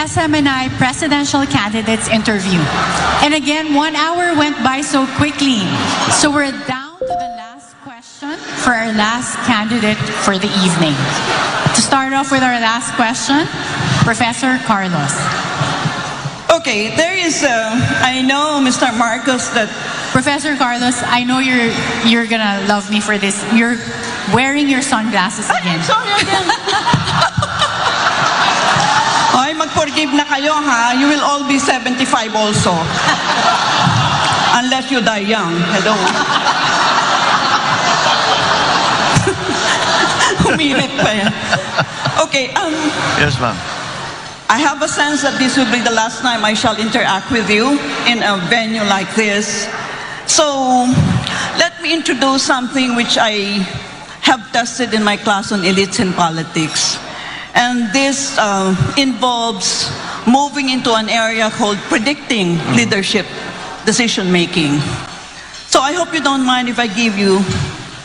SMNI presidential candidates interview. And again, 1 hour went by so quickly. So we're down to the last question for our last candidate for the evening. To start off with our last question, Professor Carlos. Okay, there is, I know, Mr. Marcos, that... Professor Carlos, I know you're gonna love me for this. You're wearing your sunglasses again. Sorry again. Ay, mag-forgive na kayo, ha? You will all be 75 also. Unless you die young. Hello. Humilit pa yan. Okay, Yes, ma'am. I have a sense that this will be the last time I shall interact with you in a venue like this. So, let me introduce something which I have tested in my class on elites in politics. And this involves moving into an area called predicting leadership decision-making. So I hope you don't mind if I give you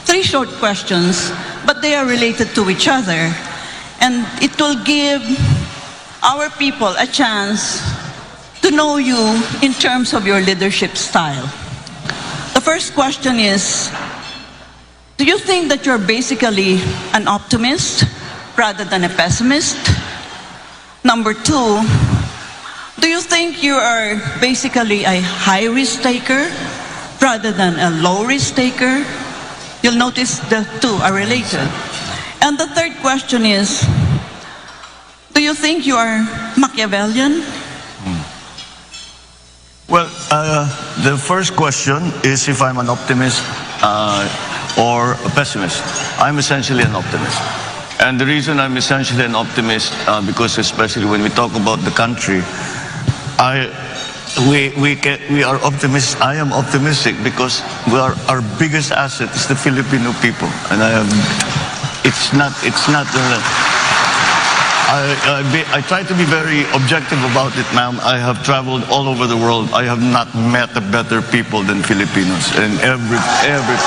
3 short questions, but they are related to each other. And it will give our people a chance to know you in terms of your leadership style. The first question is, do you think that you're basically an optimist rather than a pessimist? Number 2, do you think you are basically a high-risk taker rather than a low-risk taker? You'll notice the 2 are related. And the third question is, do you think you are Machiavellian? Well, the first question is if I'm an optimist or a pessimist. I'm essentially an optimist. And the reason I'm essentially an optimist, because especially when we talk about the country, we are optimists. I am optimistic because our biggest asset is the Filipino people, and I try to be very objective about it, ma'am. I have traveled all over the world. I have not met a better people than Filipinos in every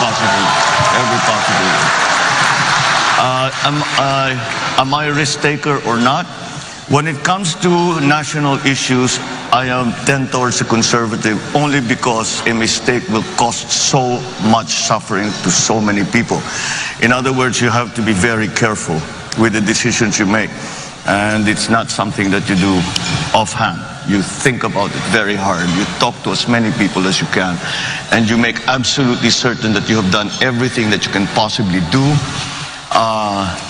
possible way. Am I a risk taker or not? When it comes to national issues, I tend towards the conservative only because a mistake will cost so much suffering to so many people. In other words, you have to be very careful with the decisions you make. And it's not something that you do offhand. You think about it very hard. You talk to as many people as you can. And you make absolutely certain that you have done everything that you can possibly do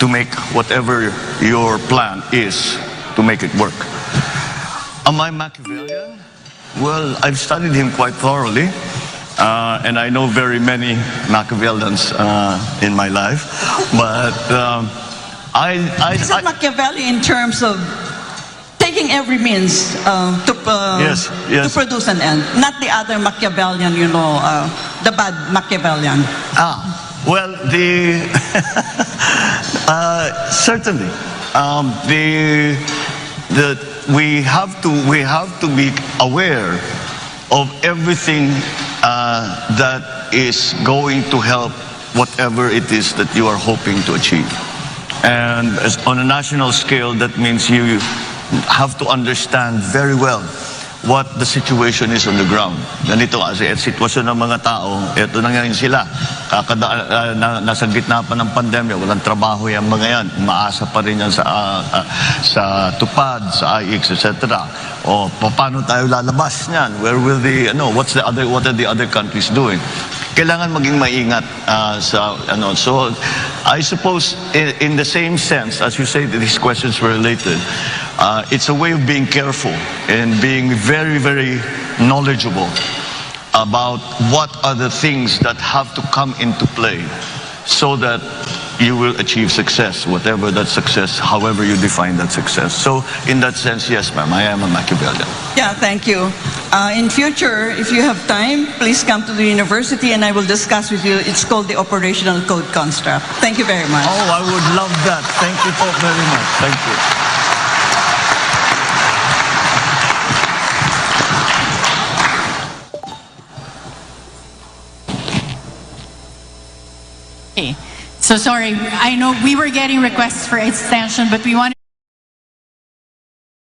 to make whatever your plan is, to make it work. Am I Machiavellian? Well, I've studied him quite thoroughly. And I know very many Machiavellians in my life. But... Is it Machiavelli in terms of taking every means to produce an end, not the other Machiavellian, you know, the bad Machiavellian? Well, certainly, we have to be aware of everything that is going to help whatever it is that you are hoping to achieve. And on a national scale, that means you have to understand very well what the situation is on the ground. Ganito kasi at sitwasyon ng mga tao, eto na ngayon sila. Nasa gitna pa ng pandemya, walang trabaho yung mga yan. Umaasa pa rin yan sa tupad, sa IX, etc. O paano tayo lalabas niyan? Where will what are the other countries doing? Kailangan maging maingat So I suppose in the same sense, as you say that these questions were related, it's a way of being careful and being very, very knowledgeable about what are the things that have to come into play so that you will achieve success, whatever that success, however you define that success. So in that sense, yes, ma'am, I am a Machiavellian. Yeah, thank you. In future, if you have time, please come to the university and I will discuss with you. It's called the Operational Code Construct. Thank you very much. Oh, I would love that. Thank you so very much. Thank you. Okay. So sorry, I know we were getting requests for extension, but we wanted